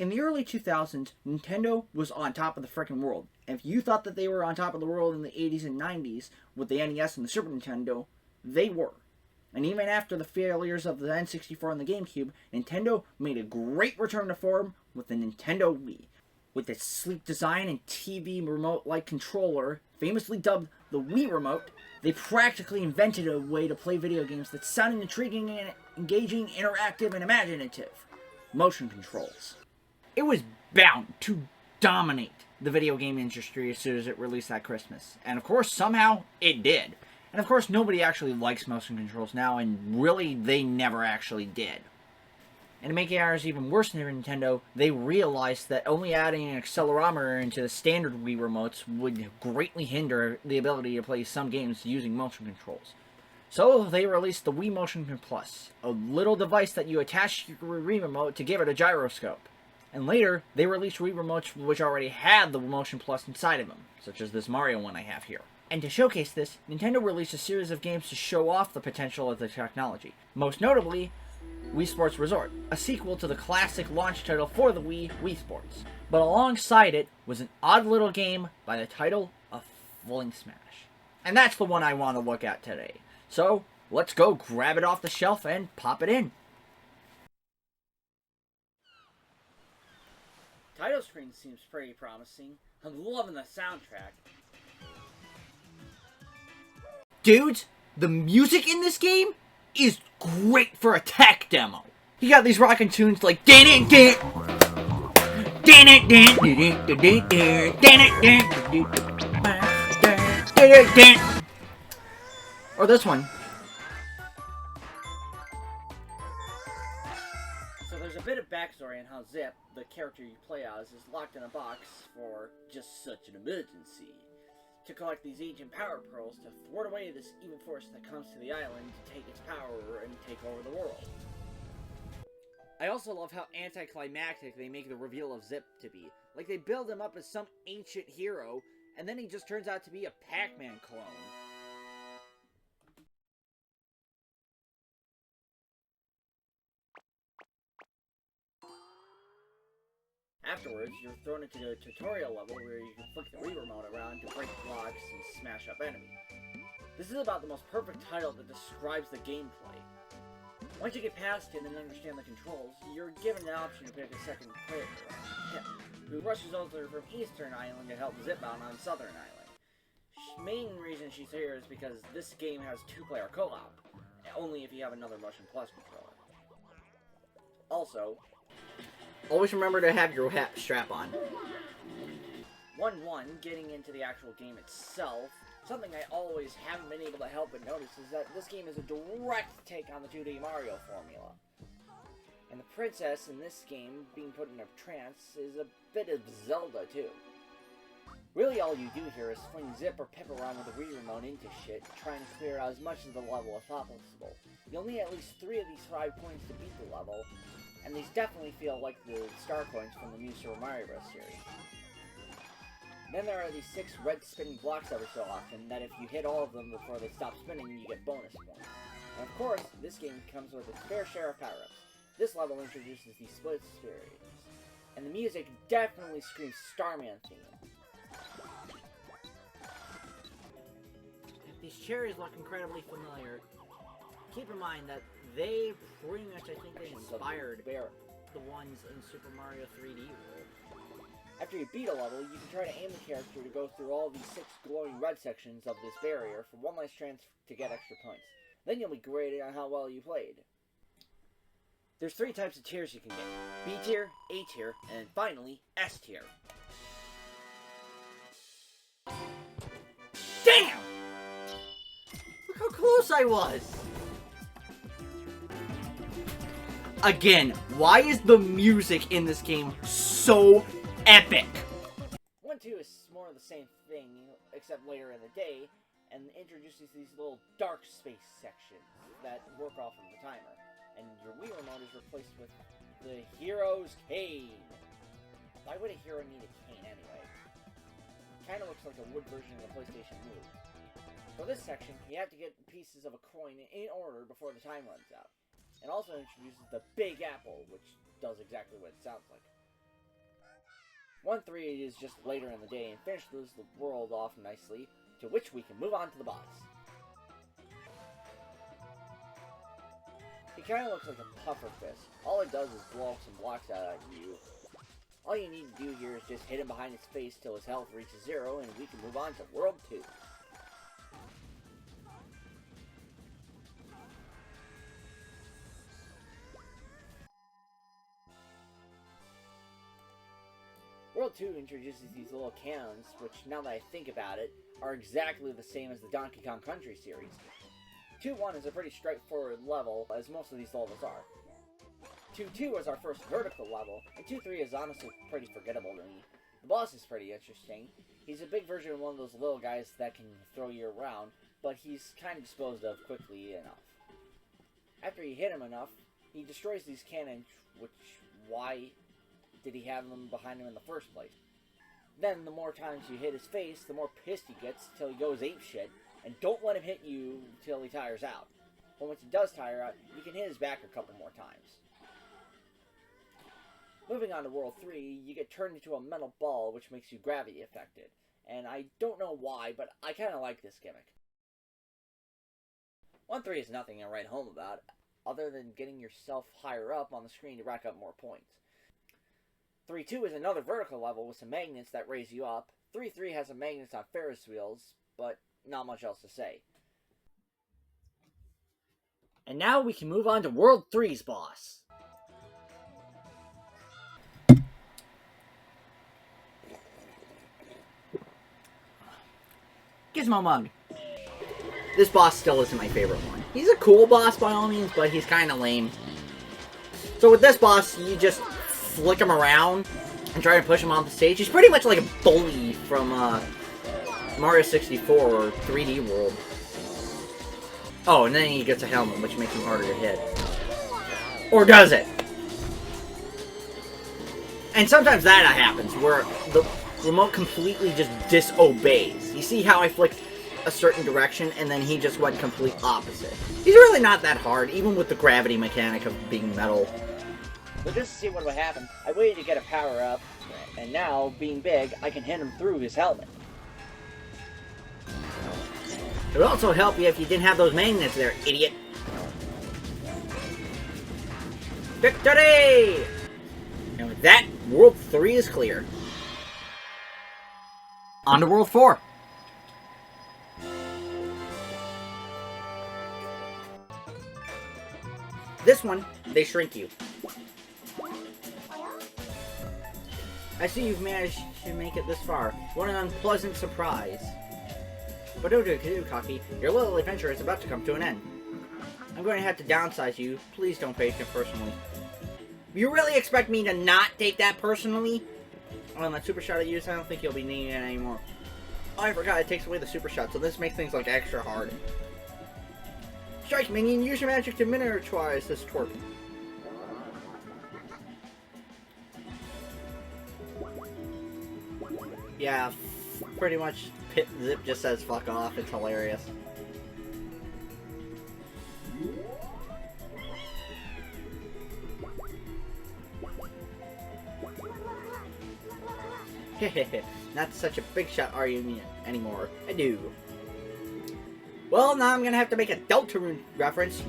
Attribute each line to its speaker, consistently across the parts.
Speaker 1: In the early 2000s, Nintendo was on top of the frickin' world. And if you thought that they were on top of the world in the 80s and 90s with the NES and the Super Nintendo, they were. And even after the failures of the N64 and the GameCube, Nintendo made a great return to form with the Nintendo Wii. With its sleek design and TV remote-like controller, famously dubbed the Wii Remote, they practically invented a way to play video games that sounded intriguing and engaging, interactive, and imaginative. Motion controls. It was bound to dominate the video game industry as soon as it released that Christmas. And of course, somehow, it did. And of course, nobody actually likes motion controls now, and really, they never actually did. And to make matters even worse for Nintendo, they realized that only adding an accelerometer into the standard Wii remotes would greatly hinder the ability to play some games using motion controls. So they released the Wii Motion Plus, a little device that you attach to your Wii remote to give it a gyroscope. And later, they released Wii remotes which already had the Motion Plus inside of them, such as this Mario one I have here. And to showcase this, Nintendo released a series of games to show off the potential of the technology. Most notably, Wii Sports Resort, a sequel to the classic launch title for the Wii, Wii Sports. But alongside it was an odd little game by the title of Flingsmash. And that's the one I want to look at today. So, let's go grab it off the shelf and pop it in. Title screen seems pretty promising. I'm loving the soundtrack. Dudes, the music in this game is great for a tech demo. You got these rockin' tunes like din it din din it din din din din din it din, or this one. So there's a bit of backstory on how Zip, the character you play as, is locked in a box for just such an emergency. To collect these ancient power pearls to thwart away this evil force that comes to the island to take its power and take over the world. I also love how anticlimactic they make the reveal of Zip to be. Like they build him up as some ancient hero, and then he just turns out to be a Pac-Man clone. Afterwards, you're thrown into a tutorial level where you can flick the Wii remote around to break blocks and smash up enemies. This is about the most perfect title that describes the gameplay. Once you get past it and understand the controls, you're given the option to pick a second player, Kip, who rushes over from Eastern Island to help Zip out on Southern Island. Main reason she's here is because this game has two-player co-op, only if you have another Motion Plus controller. Also, always remember to have your hat strap on. 1-1, getting into the actual game itself, something I always haven't been able to help but notice is that this game is a direct take on the 2D Mario formula. And the princess in this game, being put in a trance, is a bit of Zelda too. Really all you do here is fling Zip or Pip around with the Wii remote into shit, trying to clear out as much of the level as possible. You'll need at least 3 of these 5 coins to beat the level, and these definitely feel like the star coins from the New Super Mario Bros. Series. Then there are these 6 red spinning blocks every so often that if you hit all of them before they stop spinning, you get bonus points. And of course, this game comes with its fair share of power-ups. This level introduces these split spirits, and the music definitely screams Starman theme. If these cherries look incredibly familiar, keep in mind that they pretty much, I think, they inspired the ones in Super Mario 3D World. After you beat a level, you can try to aim the character to go through all these 6 glowing red sections of this barrier for 1 last chance to get extra points. Then you'll be graded on how well you played. There's 3 types of tiers you can get: B tier, A tier, and finally, S tier. Damn! Look how close I was! Again, why is the music in this game so epic? 1-2 is more of the same thing, except later in the day, and introduces these little dark space sections that work off of the timer. And your Wii remote is replaced with the hero's cane. Why would a hero need a cane anyway? Kinda looks like a wood version of the PlayStation Move. For this section, you have to get pieces of a coin in order before the time runs out. It also introduces the Big Apple, which does exactly what it sounds like. 1-3 is just later in the day and finishes the world off nicely, to which we can move on to the boss. He kinda looks like a puffer fist. All it does is blow some blocks out at you. All you need to do here is just hit him behind his face till his health reaches 0, and we can move on to World 2. World 2 introduces these little cannons, which, now that I think about it, are exactly the same as the Donkey Kong Country series. 2-1 is a pretty straightforward level, as most of these levels are. 2-2 is our first vertical level, and 2-3 is honestly pretty forgettable to me. The boss is pretty interesting. He's a big version of one of those little guys that can throw you around, but he's kind of disposed of quickly enough. After you hit him enough, he destroys these cannons, which, why did he have them behind him in the first place? Then, the more times you hit his face, the more pissed he gets till he goes apeshit, and don't let him hit you till he tires out. But once he does tire out, you can hit his back a couple more times. Moving on to World 3, you get turned into a metal ball, which makes you gravity affected. And I don't know why, but I kinda like this gimmick. 1-3 is nothing to write home about, other than getting yourself higher up on the screen to rack up more points. 3-2 is another vertical level with some magnets that raise you up. 3-3 has some magnets on Ferris wheels, but not much else to say. And now we can move on to World 3's boss. Gizmo Mug. This boss still isn't my favorite one. He's a cool boss by all means, but he's kinda lame. So with this boss, you just flick him around and try to push him off the stage. He's pretty much like a bully from Mario 64 or 3D World. Oh, and then he gets a helmet, which makes him harder to hit. Or does it? And sometimes that happens, where the remote completely just disobeys. You see how I flicked a certain direction, and then he just went complete opposite. He's really not that hard, even with the gravity mechanic of being metal. But just to see what would happen, I waited to get a power-up, and now, being big, I can hit him through his helmet. It would also help you if you didn't have those magnets there, idiot. Victory! And with that, World 3 is clear. On to World 4. This one, they shrink you. I see you've managed to make it this far. What an unpleasant surprise. But don't do it, Cocky. Your little adventure is about to come to an end. I'm going to have to downsize you. Please don't take it personally. You really expect me to not take that personally? Oh, and that super shot I used, I don't think you'll be needing it anymore. Oh, I forgot, it takes away the super shot, so this makes things like extra hard. Strike, minion, use your magic to miniaturize this twerp. Yeah, pretty much Pit Zip just says fuck off, it's hilarious. Hehehe, not such a big shot are you anymore. I do. Well, now I'm gonna have to make a Deltarune reference.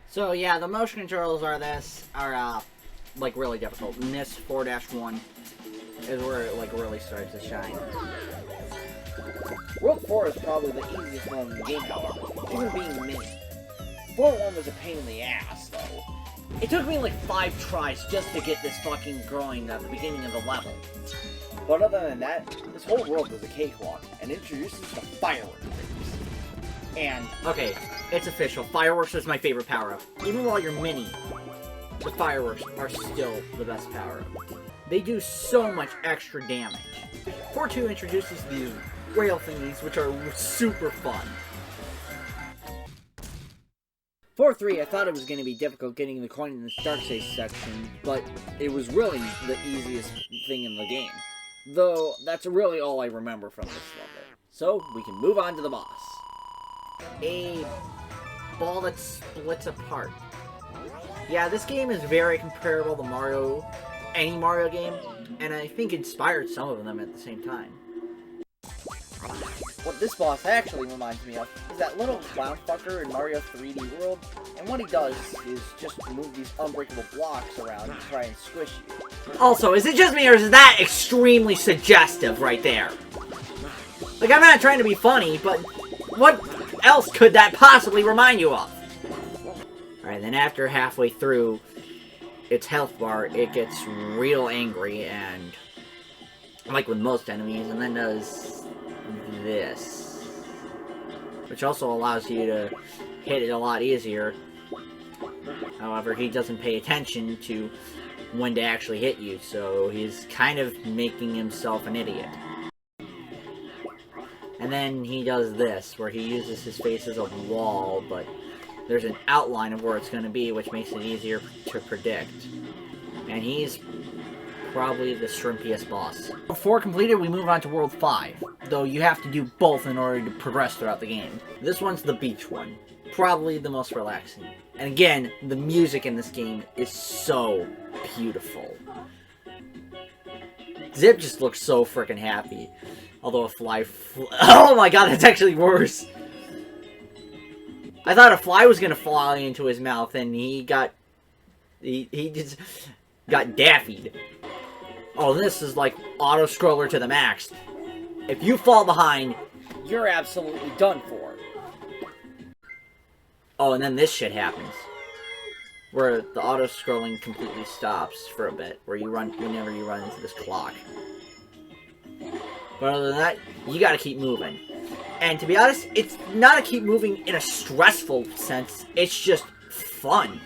Speaker 1: So yeah, the motion controls are like really difficult. And this 4-1 is where it like really starts to shine. World 4 is probably the easiest one in the game, however, even being mini. 4-1 was a pain in the ass, though. It took me like 5 tries just to get this fucking growing at the beginning of the level. But other than that, this whole world is a cakewalk, and introduces the fireworks. And, okay, it's official, fireworks is my favorite power-up. Even while you're mini, the fireworks are still the best power-up. They do so much extra damage. 4-2 introduces these rail thingies, which are super fun. 4-3, I thought it was going to be difficult getting the coin in the Dark Stage section, but it was really the easiest thing in the game. Though, that's really all I remember from this level. So, we can move on to the boss. A ball that splits apart. Yeah, this game is very comparable to Mario, any Mario game, and I think inspired some of them at the same time. What this boss actually reminds me of is that little clown fucker in Mario 3D World, and what he does is just move these unbreakable blocks around and try and squish you. Also, is it just me or is that extremely suggestive right there? Like, I'm not trying to be funny, but what else could that possibly remind you of? Alright, then after halfway through its health bar, it gets real angry and, like with most enemies, and then does this, which also allows you to hit it a lot easier. However, he doesn't pay attention to when to actually hit you, so he's kind of making himself an idiot. And then he does this, where he uses his face as a wall, but there's an outline of where it's going to be, which makes it easier to predict. And he's probably the shrimpiest boss. Before completed, we move on to World 5, though you have to do both in order to progress throughout the game. This one's the beach one, probably the most relaxing. And again, the music in this game is so beautiful. Zip just looks so freaking happy. Although a fly oh my god, that's actually worse! I thought a fly was gonna fly into his mouth, and he just got daffied. Oh, this is like auto-scroller to the max. If you fall behind, you're absolutely done for. Oh, and then this shit happens. Where the auto-scrolling completely stops for a bit. Where you run, whenever you run into this clock. But other than that, you gotta keep moving. And to be honest, it's not a keep moving in a stressful sense. It's just fun.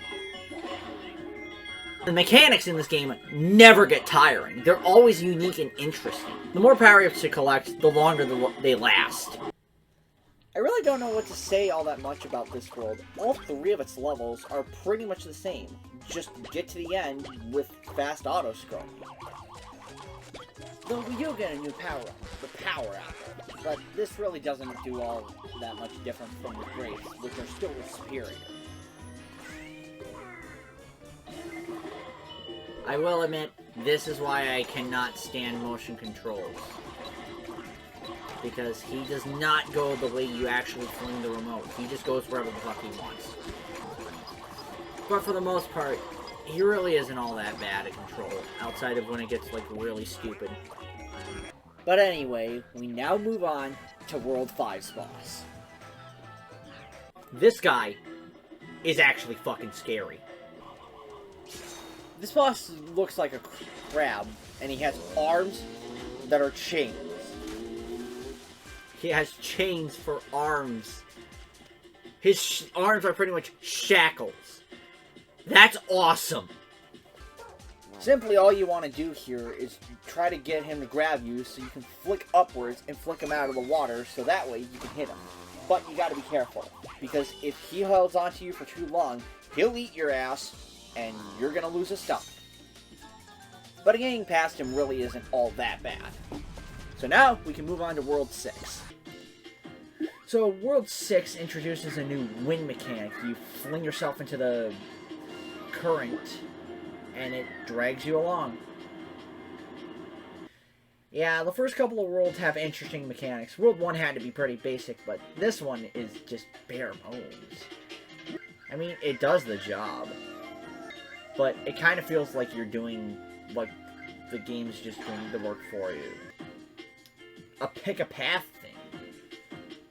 Speaker 1: The mechanics in this game never get tiring. They're always unique and interesting. The more power-ups you collect, the longer they last. I really don't know what to say all that much about this world. All 3 of its levels are pretty much the same. Just get to the end with fast auto-scrolling. Though we do get a new power-up, the Power Apple. But this really doesn't do all that much different from the Grapes, which are still superior. I will admit, this is why I cannot stand motion controls. Because he does not go the way you actually fling the remote. He just goes wherever the fuck he wants. But for the most part, he really isn't all that bad at control, outside of when it gets, like, really stupid. But anyway, we now move on to World 5's boss. This guy is actually fucking scary. This boss looks like a crab, and he has arms that are chains. He has chains for arms. His arms are pretty much shackles. That's awesome! Simply all you want to do here is try to get him to grab you so you can flick upwards and flick him out of the water so that way you can hit him. But you gotta be careful, because if he holds onto you for too long, he'll eat your ass and you're gonna lose his stuff. But getting past him really isn't all that bad. So now we can move on to World 6. So World 6 introduces a new wind mechanic. You fling yourself into the current and it drags you along. Yeah, the first couple of worlds have interesting mechanics. World 1 had to be pretty basic, but this one is just bare bones. I mean, it does the job. But it kind of feels like you're doing, like, the game's just doing the work for you. A pick-a-path thing.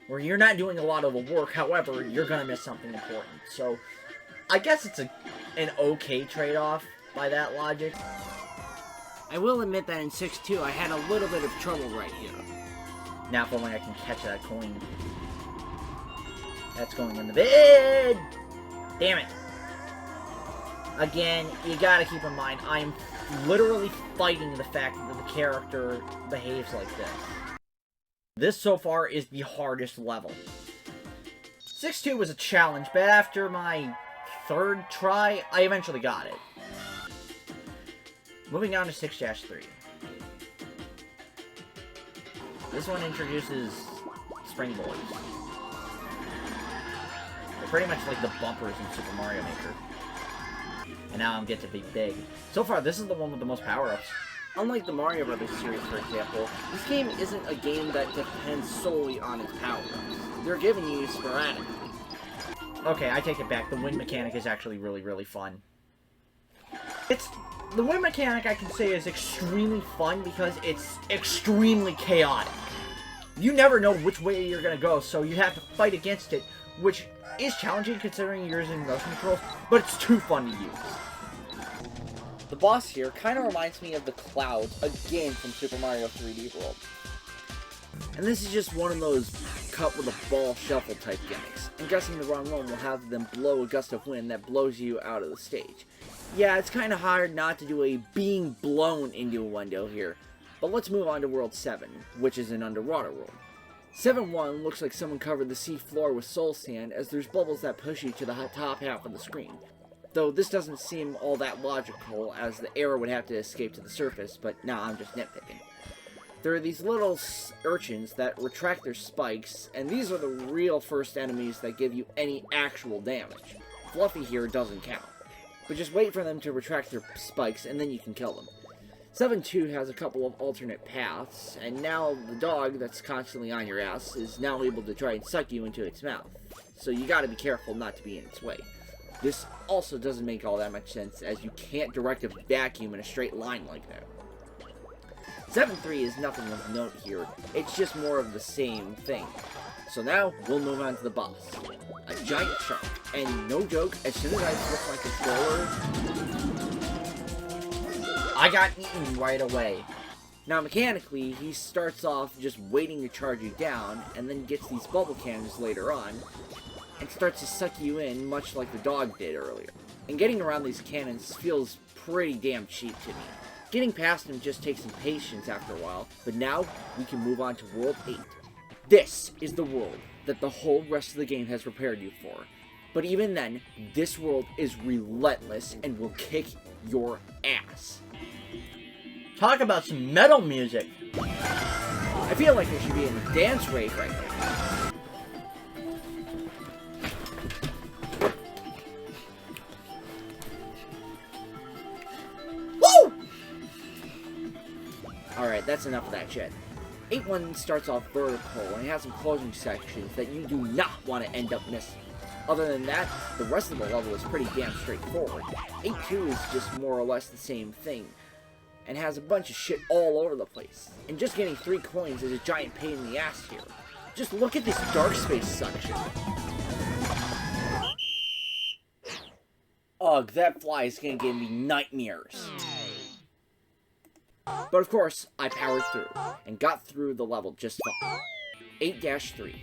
Speaker 1: Where you're not doing a lot of the work, however, you're gonna miss something important. So, I guess it's an okay trade-off by that logic. I will admit that in 6-2, I had a little bit of trouble right here. Now if only I can catch that coin. That's going in the bed! Damn it! Again, you gotta keep in mind, I'm literally fighting the fact that the character behaves like this. This so far is the hardest level. 6-2 was a challenge, but after my 3rd try, I eventually got it. Moving on to 6-3. This one introduces springboards. They're pretty much like the bumpers in Super Mario Maker. and now I'm getting to be big. So far, this is the one with the most power-ups.
Speaker 2: Unlike the Mario Brothers series, for example, this game isn't a game that depends solely on its power-ups. They're given you sporadically.
Speaker 1: Okay, I take it back. The wind mechanic is actually really, really fun. The wind mechanic, I can say, is extremely fun because it's extremely chaotic. You never know which way you're going to go, so you have to fight against it, which is challenging considering you're using motion controls, but it's too fun to use.
Speaker 2: The boss here kind of reminds me of the clouds, again from Super Mario 3D World.
Speaker 1: And this is just one of those cut with a ball shuffle type gimmicks. And guessing the wrong one will have them blow a gust of wind that blows you out of the stage. Yeah, it's kind of hard not to do a being blown into a window here. But let's move on to World 7, which is an underwater world. 7-1 looks like someone covered the sea floor with soul sand, as there's bubbles that push you to the top half of the screen. Though this doesn't seem all that logical, as the arrow would have to escape to the surface, but nah, I'm just nitpicking. There are these little urchins that retract their spikes, and these are the real first enemies that give you any actual damage. Fluffy here doesn't count. But just wait for them to retract their spikes, and then you can kill them. 7-2 has a couple of alternate paths, and now the dog that's constantly on your ass is now able to try and suck you into its mouth. So you gotta be careful not to be in its way. This also doesn't make all that much sense, as you can't direct a vacuum in a straight line like that. 7-3 is nothing of note here, it's just more of the same thing. So now, we'll move on to the boss. A giant shark. And no joke, as soon as I flip my controller, I got eaten right away. Now mechanically, he starts off just waiting to charge you down, and then gets these bubble cannons later on, and starts to suck you in, much like the dog did earlier. And getting around these cannons feels pretty damn cheap to me. Getting past him just takes some patience after a while, but now we can move on to World 8. This is the world that the whole rest of the game has prepared you for. But even then, this world is relentless and will kick your ass. Talk about some metal music! I feel like I should be in a dance rave right now. Woo! Alright, that's enough of that shit. 8-1 starts off vertical and has some closing sections that you do not want to end up missing. Other than that, the rest of the level is pretty damn straightforward. 8-2 is just more or less the same thing, and has a bunch of shit all over the place. And just getting 3 coins is a giant pain in the ass here. Just look at this dark space section. Ugh, that fly is gonna give me nightmares. But of course, I powered through, and got through the level just fine. 8-3.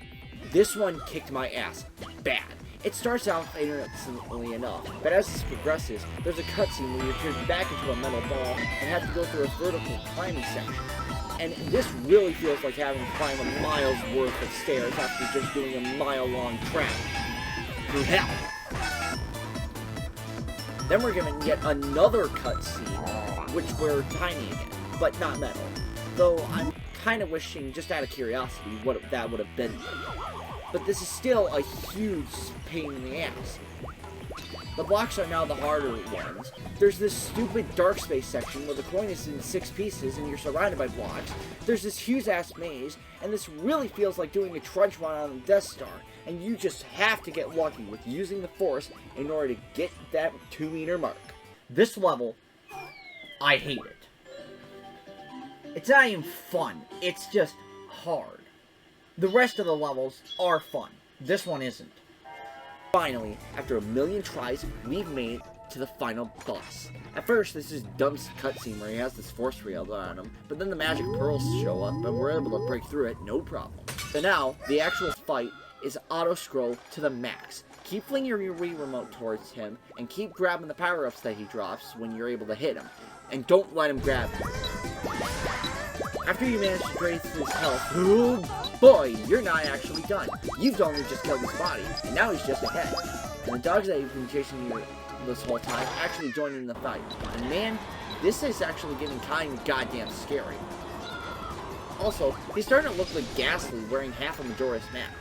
Speaker 1: This one kicked my ass bad. It starts out innocently enough, but as this progresses, there's a cutscene where you're turned back into a metal ball and have to go through a vertical climbing section. And this really feels like having to climb a mile's worth of stairs after just doing a mile-long track through hell. Then we're given yet another cutscene, which we're tiny again, but not metal. Though I'm kind of wishing, just out of curiosity, what that would have been like. But this is still a huge pain in the ass. The blocks are now the harder ones. There's this stupid dark space section where the coin is in 6 pieces and you're surrounded by blocks. There's this huge ass maze, and this really feels like doing a trudge run on the Death Star, and you just have to get lucky with using the Force in order to get that 2-meter mark. This level, I hate it. It's not even fun, it's just hard. The rest of the levels are fun. This one isn't. Finally, after a million tries, we've made it to the final boss. At first, this is dumb cutscene where he has this force field on him, but then the magic pearls show up, and we're able to break through it, no problem. So now, the actual fight is auto-scroll to the max. Keep flinging your Wii remote towards him, and keep grabbing the power-ups that he drops when you're able to hit him. And don't let him grab you. After you manage to drain his health, oh boy, you're not actually done. You've only just killed his body, and now he's just ahead. And the dogs that you've been chasing you this whole time actually joined in the fight. And man, this is actually getting kind of goddamn scary. Also, he's starting to look like Ghastly wearing half a Majora's mask.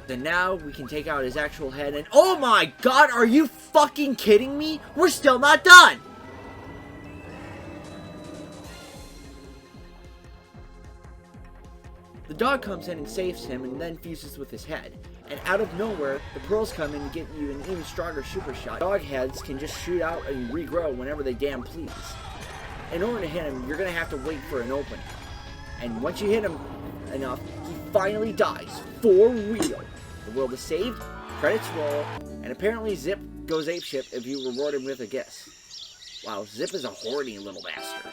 Speaker 2: Then now we can take out his actual head and... Oh my god, are you fucking kidding me? We're still not done! The dog comes in and saves him and then fuses with his head. And out of nowhere, the pearls come in and get you an even stronger super shot. Dog heads can just shoot out and regrow whenever they damn please. In order to hit him, you're going to have to wait for an opening. And once you hit him enough, he finally dies. For real. The world is saved, credits roll, and apparently Zip goes apeshit if you reward him with a kiss. Wow, Zip is a horny little bastard.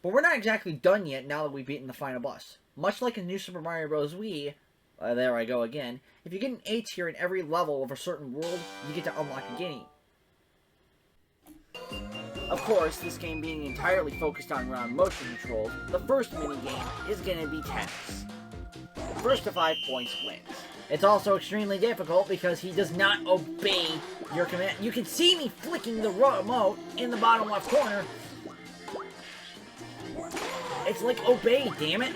Speaker 1: But we're not exactly done yet now that we've beaten the final boss. Much like in New Super Mario Bros. Wii, there I go again, if you get an A tier in every level of a certain world, you get to unlock a game.
Speaker 2: Of course, this game being entirely focused on round motion controls, the first minigame is going to be tennis. First to 5 points wins.
Speaker 1: It's also extremely difficult because he does not obey your command. You can see me flicking the remote in the bottom left corner. It's like, obey, damn it.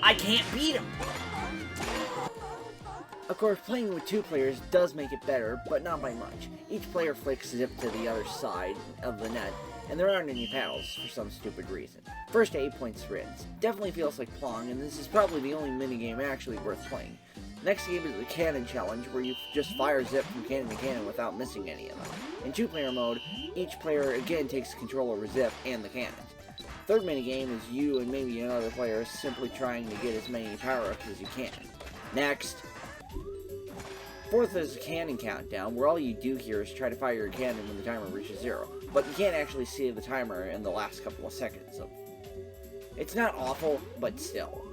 Speaker 1: I can't beat him.
Speaker 2: Of course, playing with 2 players does make it better, but not by much. Each player flicks Zip to the other side of the net, and there aren't any paddles for some stupid reason. First to 8 points wins. Definitely feels like Plong, and this is probably the only minigame actually worth playing. Next game is the Cannon Challenge, where you just fire Zip from cannon to cannon without missing any of them. In 2-player mode, each player again takes control over Zip and the cannons. Third minigame is you and maybe another player simply trying to get as many power-ups as you can. Next. Fourth is a cannon countdown, where all you do here is try to fire your cannon when the timer reaches 0. But you can't actually see the timer in the last couple of seconds, so... It's not awful, but still.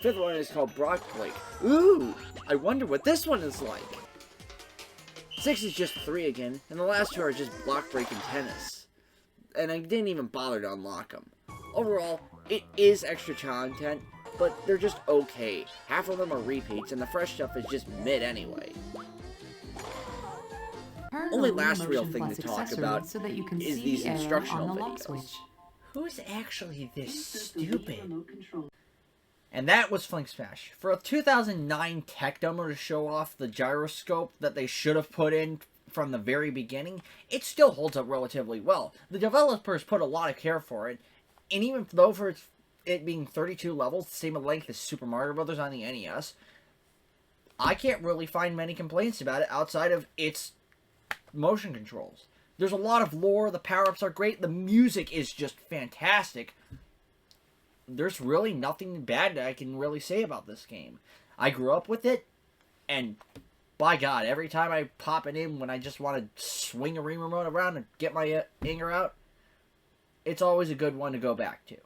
Speaker 2: Fifth one is called Brock Blake. Ooh! I wonder what this one is like! 6 is just 3 again, and the last 2 are just block break and tennis. And I didn't even bother to unlock them. Overall, it is extra content, but they're just okay. Half of them are repeats, and the fresh stuff is just mid anyway. Only last real thing to talk about is these instructional videos.
Speaker 1: Who's actually this stupid? And that was Flingsmash. For a 2009 tech demo to show off the gyroscope that they should have put in from the very beginning, it still holds up relatively well. The developers put a lot of care for it, and even though for it being 32 levels, the same length as Super Mario Bros. On the NES, I can't really find many complaints about it outside of its motion controls. There's a lot of lore, the power-ups are great, the music is just fantastic. There's really nothing bad that I can really say about this game. I grew up with it, and by God, every time I pop it in when I just want to swing a Wii remote around and get my anger out, it's always a good one to go back to.